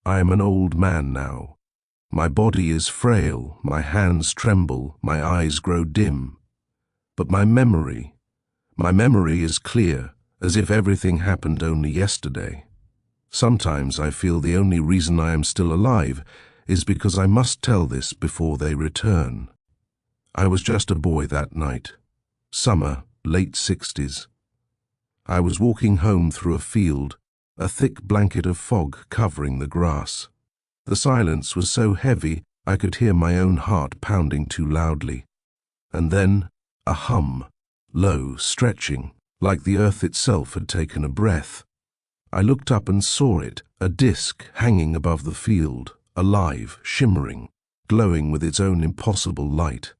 I am an old man now. My body is frail, my hands tremble, my eyes grow dim. But my memory is clear, as if everything happened only yesterday. Sometimes I feel the only reason I am still alive is because I must tell this before they return. I was just a boy that night. Summer, late 60s. I was walking home through a field, a thick blanket of fog covering the grass. The silence was so heavy I could hear my own heart pounding too loudly. And then a hum, low, stretching, like the earth itself had taken a breath. I looked up and saw it, a disk hanging above the field, alive, shimmering, glowing with its own impossible light.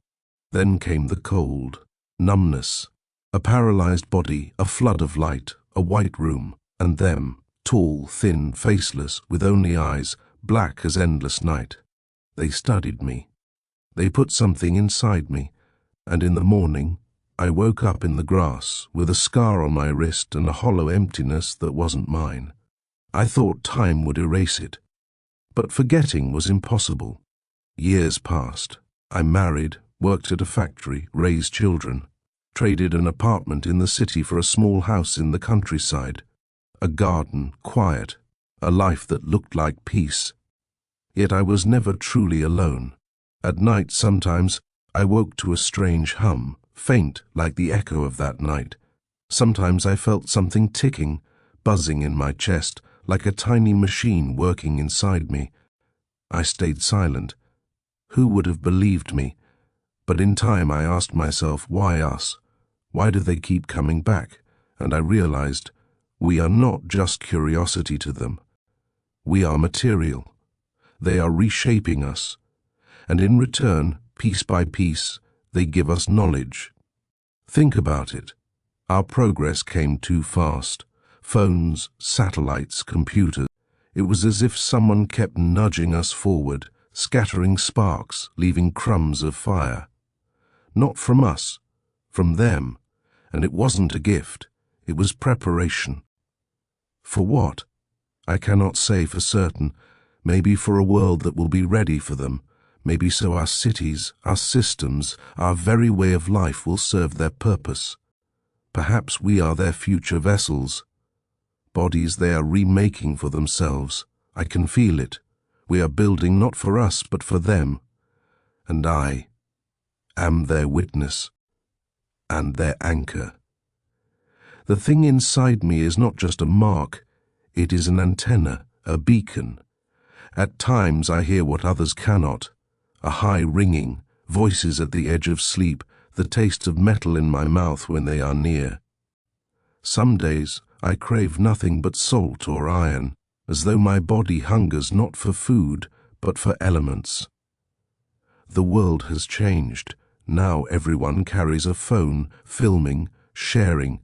Then came the cold, numbness, a paralyzed body, a flood of light, a white room, and them, tall, thin, faceless, with only eyes, black as endless night. They studied me. They put something inside me, and in the morning, I woke up in the grass with a scar on my wrist and a hollow emptiness that wasn't mine. I thought time would erase it, but forgetting was impossible. Years passed. I married, worked at a factory, raised children, traded an apartment in the city for a small house in the countryside, a garden, quiet, a life that looked like peace. Yet I was never truly alone. At night sometimes I woke to a strange hum, faint like the echo of that night. Sometimes I felt something ticking, buzzing in my chest, like a tiny machine working inside me. I stayed silent. Who would have believed me? But in time I asked myself, why us? Why do they keep coming back? And I realized, we are not just curiosity to them. We are material. They are reshaping us. And in return, piece by piece, they give us knowledge. Think about it. Our progress came too fast. Phones, satellites, computers. It was as if someone kept nudging us forward, scattering sparks, leaving crumbs of fire. Not from us, from them. And it wasn't a gift. It was preparation. For what? I cannot say for certain. Maybe for a world that will be ready for them. Maybe so our cities, our systems, our very way of life will serve their purpose. Perhaps we are their future vessels. Bodies they are remaking for themselves. I can feel it. We are building not for us, but for them. And I am their witness and their anchor. The thing inside me is not just a mark. It is an antenna, a beacon. At times I hear what others cannot. A high ringing, voices at the edge of sleep, the taste of metal in my mouth when they are near. Some days I crave nothing but salt or iron, as though my body hungers not for food, but for elements. The world has changed. Now everyone carries a phone, filming, sharing.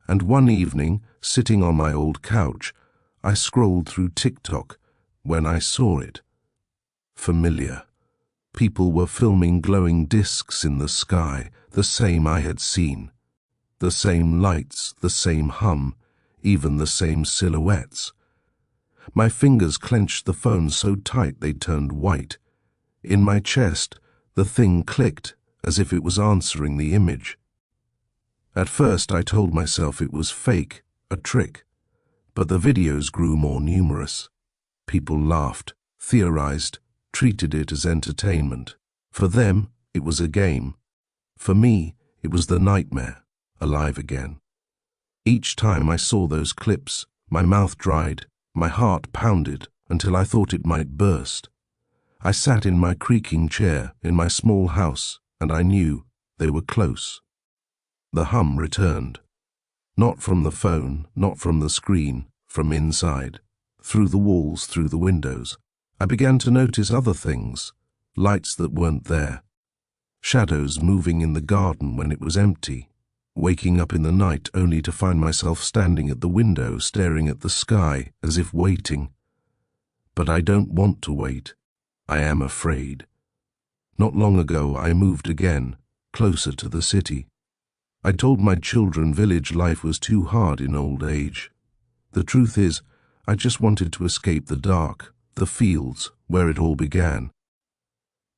And one evening, sitting on my old couch, I scrolled through TikTok when I saw it. Familiar. People were filming glowing discs in the sky, the same I had seen. The same lights, the same hum, even the same silhouettes. My fingers clenched the phone so tight they turned white. In my chest, the thing clicked, as if it was answering the image. At first I told myself it was fake, a trick. But the videos grew more numerous. People laughed, theorized, treated it as entertainment. For them, it was a game. For me, it was the nightmare, alive again. Each time I saw those clips, my mouth dried, my heart pounded until I thought it might burst. I sat in my creaking chair in my small house, and I knew they were close. The hum returned. Not from the phone, not from the screen, from inside, through the walls, through the windows. I began to notice other things, lights that weren't there, shadows moving in the garden when it was empty, waking up in the night only to find myself standing at the window staring at the sky as if waiting. But I don't want to wait. I am afraid. Not long ago I moved again, closer to the city. I told my children village life was too hard in old age. The truth is, I just wanted to escape the dark, the fields where it all began.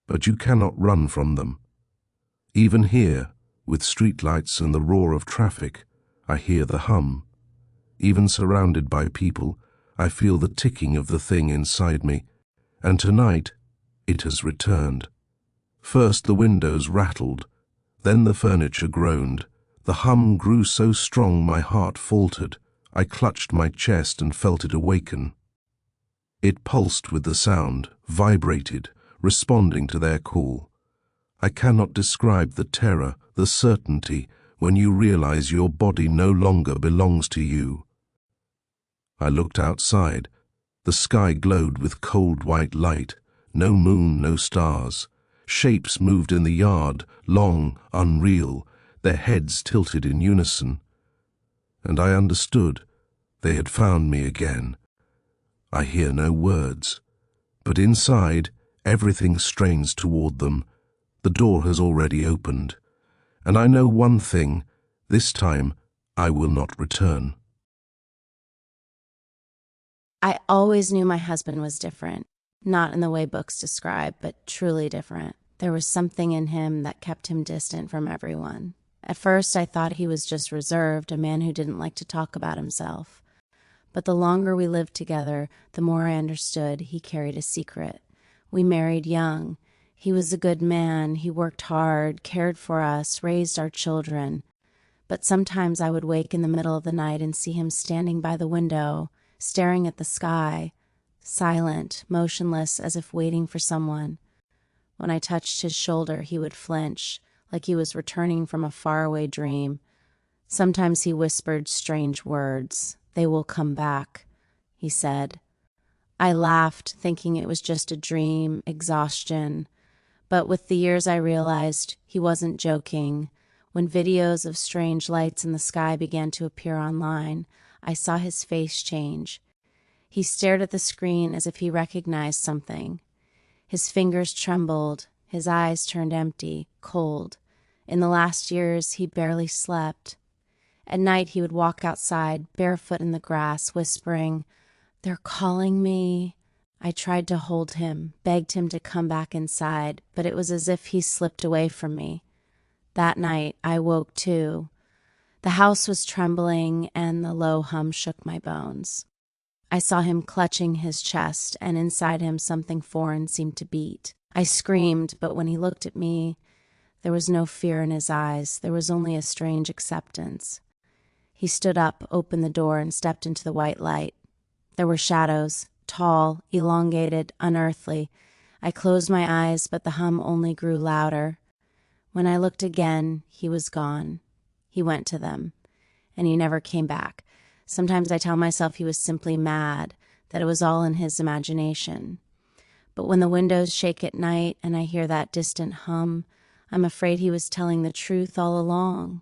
But you cannot run from them. Even here, with streetlights and the roar of traffic, I hear the hum. Even surrounded by people, I feel the ticking of the thing inside me, and tonight it has returned. First the windows rattled, then the furniture groaned. The hum grew so strong my heart faltered. I clutched my chest and felt it awaken. It pulsed with the sound, vibrated, responding to their call. I cannot describe the terror, the certainty, when you realize your body no longer belongs to you. I looked outside. The sky glowed with cold white light. No moon, no stars. Shapes moved in the yard, long, unreal, their heads tilted in unison. And I understood. They had found me again. I hear no words, but inside, everything strains toward them. The door has already opened, and I know one thing: this time I will not return. I always knew my husband was different, not in the way books describe, but truly different. There was something in him that kept him distant from everyone. At first, I thought he was just reserved, a man who didn't like to talk about himself. But the longer we lived together, the more I understood he carried a secret. We married young. He was a good man. He worked hard, cared for us, raised our children. But sometimes I would wake in the middle of the night and see him standing by the window, staring at the sky, silent, motionless, as if waiting for someone. When I touched his shoulder, he would flinch, like he was returning from a faraway dream. Sometimes he whispered strange words. "They will come back," he said. I laughed, thinking it was just a dream, exhaustion. But with the years I realized he wasn't joking. When videos of strange lights in the sky began to appear online, I saw his face change. He stared at the screen as if he recognized something. His fingers trembled, his eyes turned empty, cold. In the last years, he barely slept. At night, he would walk outside, barefoot in the grass, whispering, "They're calling me." I tried to hold him, begged him to come back inside, but it was as if he slipped away from me. That night, I woke too. The house was trembling, and the low hum shook my bones. I saw him clutching his chest, and inside him something foreign seemed to beat. I screamed, but when he looked at me, there was no fear in his eyes. There was only a strange acceptance. He stood up, opened the door, and stepped into the white light. There were shadows, tall, elongated, unearthly. I closed my eyes, but the hum only grew louder. When I looked again, he was gone. He went to them, and he never came back. Sometimes I tell myself he was simply mad, that it was all in his imagination. But when the windows shake at night and I hear that distant hum, I'm afraid he was telling the truth all along.